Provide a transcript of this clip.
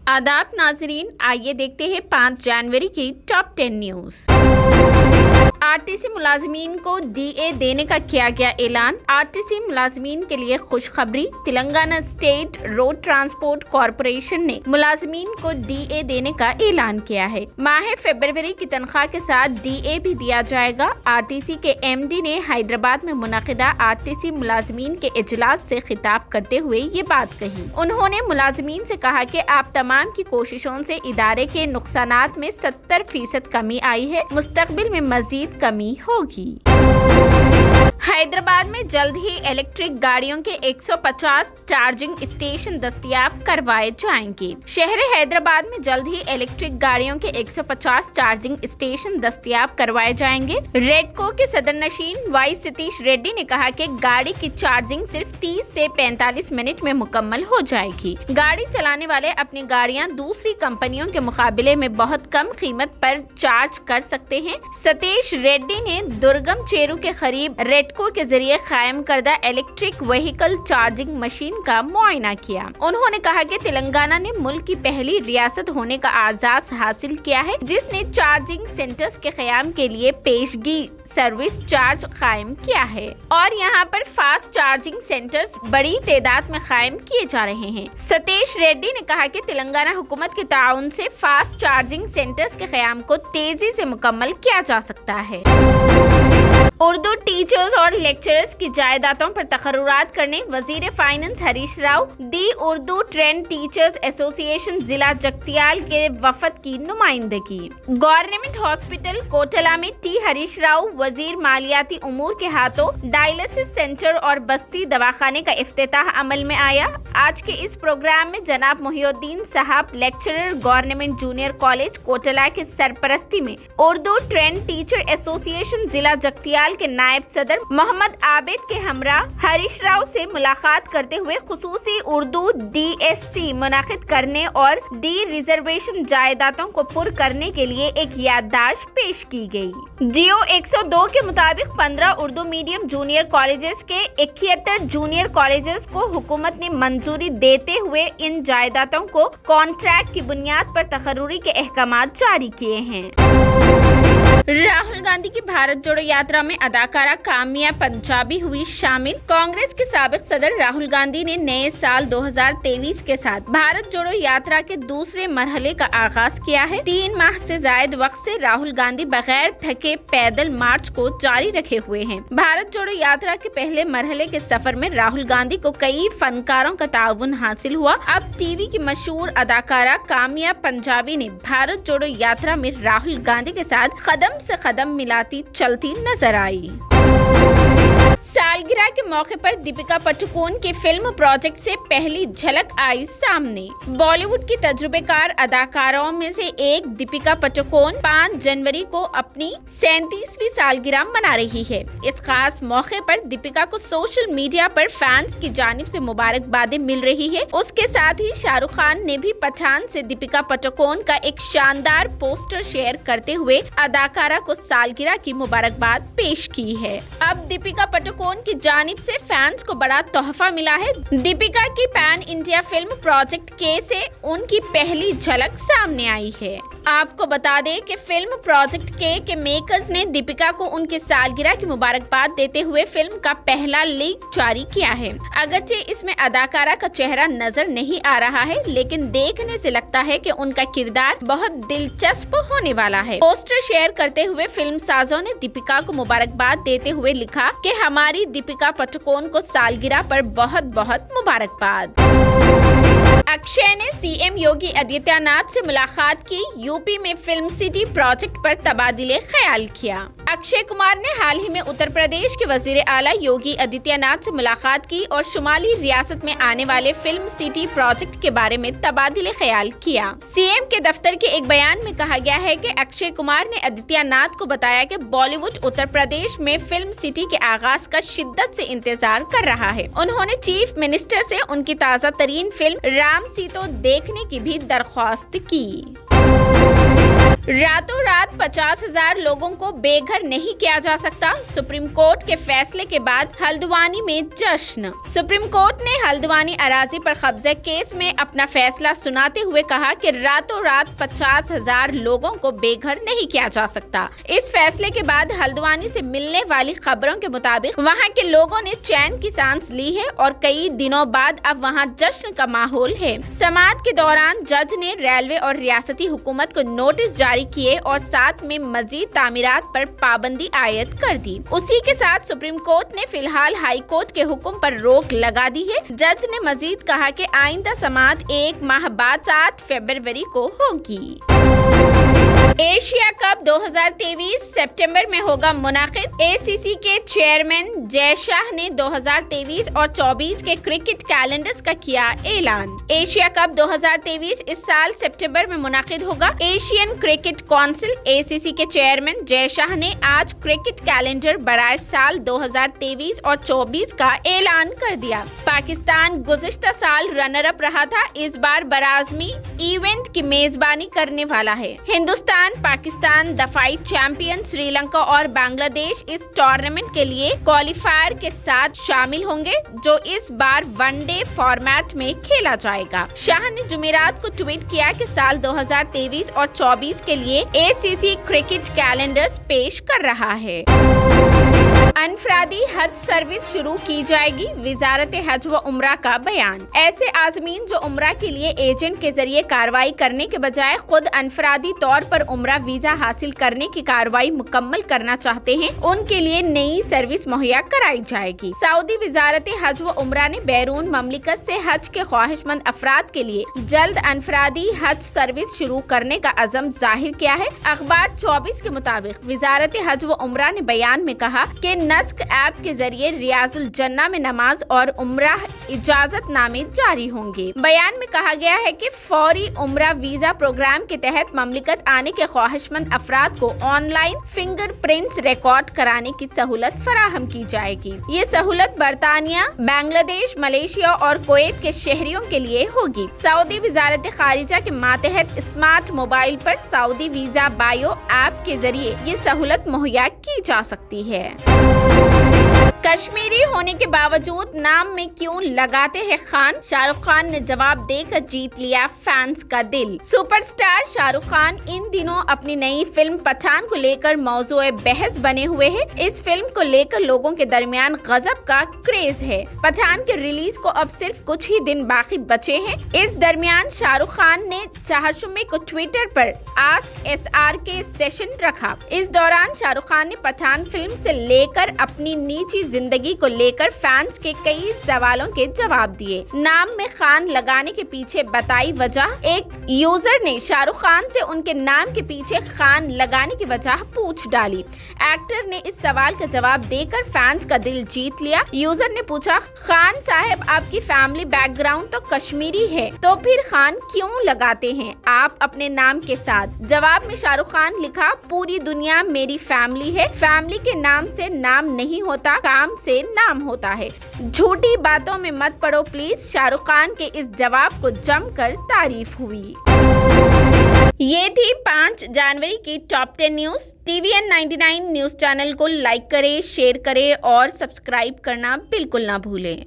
आदाब नाजरीन, आइए देखते हैं 5 जनवरी की टॉप 10 न्यूज। आरटीसी मुलाजमीन को डीए देने का किया गया ऐलान। आरटीसी मुलाजमीन के लिए खुशखबरी। Telangana state road transport corporation ने मुलाजमीन को डीए देने का ऐलान किया है। माह फरवरी की तनख्वाह के साथ डीए भी दिया जाएगा। आरटीसी के एमडी ने हैदराबाद में मुनक़िदा आरटीसी मुलाजमीन के इजलास से खिताब करते हुए ये बात कही। उन्होंने मुलाजमीन से कहा कि आप तमाम की कोशिशों से इदारे के नुकसानात में 70% कमी आई है। मुस्तकबिल में मजीद कमी होगी। हैदराबाद में जल्द ही इलेक्ट्रिक गाड़ियों के 150 चार्जिंग स्टेशन दस्तयाब करवाए जाएंगे। शहर हैदराबाद में जल्द ही इलेक्ट्रिक गाड़ियों के 150 चार्जिंग स्टेशन दस्तयाब करवाए जाएंगे। रेडको के सदर नशीन वाई सतीश रेड्डी ने कहा कि गाड़ी की चार्जिंग सिर्फ 30 से 45 मिनट में मुकम्मल हो जाएगी। गाड़ी चलाने वाले अपनी गाड़ियां दूसरी कंपनियों के मुकाबले में बहुत कम कीमत पर चार्ज कर सकते हैं। सतीश रेड्डी ने दुर्गम चेरू के करीब रेडको के जरिए कायम करदा इलेक्ट्रिक व्हीकल चार्जिंग मशीन का मुआयना किया। उन्होंने कहा कि तेलंगाना ने मुल्क की पहली रियासत होने का आजाद हासिल किया है जिसने चार्जिंग सेंटर्स के क़याम के लिए पेशगी सर्विस चार्ज कायम किया है और यहाँ पर फास्ट चार्जिंग सेंटर्स बड़ी तादाद में कायम किए जा रहे हैं। सतीश रेड्डी ने कहा कि तेलंगाना हुकूमत के ताउन से फास्ट चार्जिंग सेंटर्स के क़याम को तेजी से मुकम्मल किया जा सकता है। उर्दू टीचर्स और लेक्चरर्स की जायदादों पर तकर्रुरात करने वजीर फाइनेंस हरीश राव दी उर्दू ट्रेंड टीचर्स एसोसिएशन जिला जगतियाल के वफद की नुमाइंदगी। गवर्नमेंट हॉस्पिटल कोटला में टी हरीश राव वजीर मालियाती उमूर के हाथों डायलिसिस सेंटर और बस्ती दवाखाने का इफ्तिताह अमल में आया। आज के इस प्रोग्राम में जनाब मोहिउद्दीन साहब lecturer government junior college Kotla के सरपरस्ती में उर्दू ट्रेंड टीचर एसोसिएशन जिला जगतियाल के नायब सदर मोहम्मद आबिद के हमरा हरीश राव से मुलाकात करते हुए खुसूसी उर्दू DSC मुनाकिद करने और डी रिजर्वेशन जायदादों को पुर करने के लिए एक याददाश्त पेश की गई। जियो 102 के मुताबिक 15 उर्दू मीडियम जूनियर कॉलेजेस के 71 जूनियर कॉलेजेस को हुकूमत ने मंजूरी देते हुए इन जायदादों को कॉन्ट्रैक्ट की बुनियाद पर तकर्रुरी के अहकामात जारी किए हैं। राहुल गांधी की भारत जोड़ो यात्रा में अदाकारा काम्या पंजाबी हुई शामिल। कांग्रेस के साबिक सदर राहुल गांधी ने नए साल 2023 के साथ भारत जोड़ो यात्रा के दूसरे मरहले का आगाज किया है। 3 माह से जायद वक्त से राहुल गांधी बगैर थके पैदल मार्च को जारी रखे हुए हैं। भारत जोड़ो यात्रा के पहले मरहले के सफर में राहुल गांधी को कई फनकारों का ताउन हासिल हुआ। अब टीवी की मशहूर अदाकारा काम्या पंजाबी ने भारत जोड़ो यात्रा में राहुल गांधी के साथ कदम से कदम मिलाती चलती नजर आई। सालगिरह के मौके पर दीपिका पादुकोण की फिल्म प्रोजेक्ट से पहली झलक आई सामने। बॉलीवुड की तजुर्बेकार अदाकारों में से एक दीपिका पादुकोण 5 जनवरी को अपनी 37वीं सालगिरह मना रही है। इस खास मौके पर दीपिका को सोशल मीडिया पर फैंस की जानिब से मुबारकबादें मिल रही है। उसके साथ ही शाहरुख खान ने भी पठान से दीपिका पादुकोण का एक शानदार पोस्टर शेयर करते हुए अदाकारा को सालगिरह की मुबारकबाद पेश की है। अब दीपिका पादुकोण की जानिब से फैंस को बड़ा तोहफा मिला है। दीपिका की पैन इंडिया फिल्म प्रोजेक्ट के से उनकी पहली झलक सामने आई है। आपको बता दें कि फिल्म प्रोजेक्ट के मेकर्स ने दीपिका को उनकी सालगिरह की मुबारकबाद देते हुए फिल्म का पहला लीक जारी किया है। अगरचे इसमें अदाकारा का चेहरा नजर नहीं आ रहा है, लेकिन देखने से लगता है कि उनका किरदार बहुत दिलचस्प होने वाला है। पोस्टर शेयर करते हुए फिल्म साजों ने दीपिका को मुबारकबाद देते हुए लिखा कि हमारी दीपिका पादुकोण को सालगिरह पर बहुत बहुत मुबारकबाद। अक्षय ने सीएम योगी आदित्यनाथ से मुलाकात की। यूपी में फिल्म सिटी प्रोजेक्ट पर तबादिले ख्याल किया। अक्षय कुमार ने हाल ही में उत्तर प्रदेश के वजीर आला योगी आदित्यनाथ से मुलाकात की और शुमाली रियासत में आने वाले फिल्म सिटी प्रोजेक्ट के बारे में तबादिले ख्याल किया। सीएम के दफ्तर के एक बयान में कहा गया है कि अक्षय कुमार ने आदित्यनाथ को बताया कि बॉलीवुड उत्तर प्रदेश में फिल्म सिटी के आगाज का शिद्दत से इंतजार कर रहा है। उन्होंने चीफ मिनिस्टर से उनकी ताज़ा तरीन फिल्म राम सीतो देखने की भी दरख्वास्त की। रातों रात 50,000 लोगों को बेघर नहीं किया जा सकता, सुप्रीम कोर्ट के फैसले के बाद हल्द्वानी में जश्न। सुप्रीम कोर्ट ने हल्द्वानी अराजी पर कब्जे केस में अपना फैसला सुनाते हुए कहा कि रातों रात 50,000 लोगों को बेघर नहीं किया जा सकता। इस फैसले के बाद हल्द्वानी से मिलने वाली खबरों के मुताबिक वहां के लोगों ने चैन की सांस ली है और कई दिनों बाद अब वहां जश्न का माहौल है। समाअत के दौरान जज ने रेलवे और रियासती हुकूमत को नोटिस जारी किए और साथ में मजीद तामीरात पर पाबंदी आयद कर दी। उसी के साथ सुप्रीम कोर्ट ने फिलहाल हाई कोर्ट के हुक्म पर रोक लगा दी है। जज ने मजीद कहा कि आइंदा समाअत 1 माह बाद 7 फरवरी को होगी। एशिया कप 2023 सितंबर में होगा मुनाकिद। एसीसी के चेयरमैन जय शाह ने 2023 और 24 के क्रिकेट कैलेंडर्स का किया ऐलान। एशिया कप 2023 इस साल सितंबर में मुनाकिद होगा। एशियन क्रिकेट काउंसिल एसीसी के चेयरमैन जय शाह ने आज क्रिकेट कैलेंडर बराए साल 2023 और 24 का ऐलान कर दिया। पाकिस्तान गुज़िश्ता साल रनर अप रहा था, इस बार बराज़मी इवेंट की मेजबानी करने वाला है। हिंदुस्तान, पाकिस्तान, दफाई चैंपियन श्रीलंका और बांग्लादेश इस टूर्नामेंट के लिए क्वालिफायर के साथ शामिल होंगे, जो इस बार वनडे फॉर्मेट में खेला जाएगा। शाह ने जुमेरात को ट्वीट किया कि साल 2023 और 24 के लिए एसीसी क्रिकेट कैलेंडर्स पेश कर रहा है। अनफरादी हज सर्विस शुरू की जाएगी, वजारत हज व उम्रा का बयान। ऐसे आज़मीन जो उम्रा के लिए एजेंट के जरिए कार्रवाई करने के बजाय खुद अनफरादी तौर पर उम्रा वीजा हासिल करने की कार्रवाई मुकम्मल करना चाहते हैं, उनके लिए नई सर्विस मुहैया कराई जाएगी। सऊदी वजारत हज व उम्रा ने बैरून ममलिकत से हज के ख्वाहिशमंद अफराद के लिए जल्द अनफरादी हज सर्विस शुरू करने का अज़म जाहिर किया है। अखबार 24 के मुताबिक वजारत हज व उम्रा ने बयान में कहा कि नस्क ऐप के जरिए रियाजुल जन्ना में नमाज और उम्रा इजाजत नामे जारी होंगे। बयान में कहा गया है कि फौरी उम्रा वीजा प्रोग्राम के तहत ममलिकत आने के ख्वाहिशमंद अफराद को ऑनलाइन फिंगरप्रिंट्स रिकॉर्ड कराने की सहूलत फराहम की जाएगी। ये सहूलत बरतानिया, बांग्लादेश, मलेशिया और कुवैत के शहरियों के लिए होगी। सऊदी वजारत खारिजा के मातहत स्मार्ट मोबाइल पर सऊदी वीजा बायो ऐप के जरिए ये सहूलत मुहैया की जा सकती है। कश्मीरी होने के बावजूद नाम में क्यों लगाते हैं खान? शाहरुख खान ने जवाब देकर जीत लिया फैंस का दिल। सुपरस्टार शाहरुख खान इन दिनों अपनी नई फिल्म पठान को लेकर मौजूए बहस बने हुए हैं। इस फिल्म को लेकर लोगों के दरमियान गजब का क्रेज है। पठान के रिलीज को अब सिर्फ कुछ ही दिन बाकी बचे हैं। इस दरमियान शाहरुख खान ने चाहशुमे को ट्विटर पर आस्क SRK सेशन रखा। इस दौरान शाहरुख खान ने पठान फिल्म से लेकर अपनी निजी जिंदगी को लेकर फैंस के कई सवालों के जवाब दिए। नाम में खान लगाने के पीछे बताई वजह। एक यूजर ने शाहरुख खान से उनके नाम के पीछे खान लगाने की वजह पूछ डाली। एक्टर ने इस सवाल का जवाब देकर फैंस का दिल जीत लिया। यूजर ने पूछा, खान साहब आपकी फैमिली बैकग्राउंड तो कश्मीरी है, तो फिर खान क्यों लगाते हैं आप अपने नाम के साथ? जवाब में शाहरुख खान लिखा, पूरी दुनिया मेरी फैमिली है, फैमिली के नाम से नाम नहीं होता, काम से नाम होता है। झूठी बातों में मत पड़ो प्लीज। शाहरुख खान के इस जवाब को जमकर तारीफ हुई। ये थी 5 जनवरी की top 10 news. TVN 99 news channel को लाइक करें, शेयर करें और सब्सक्राइब करना बिल्कुल ना भूलें।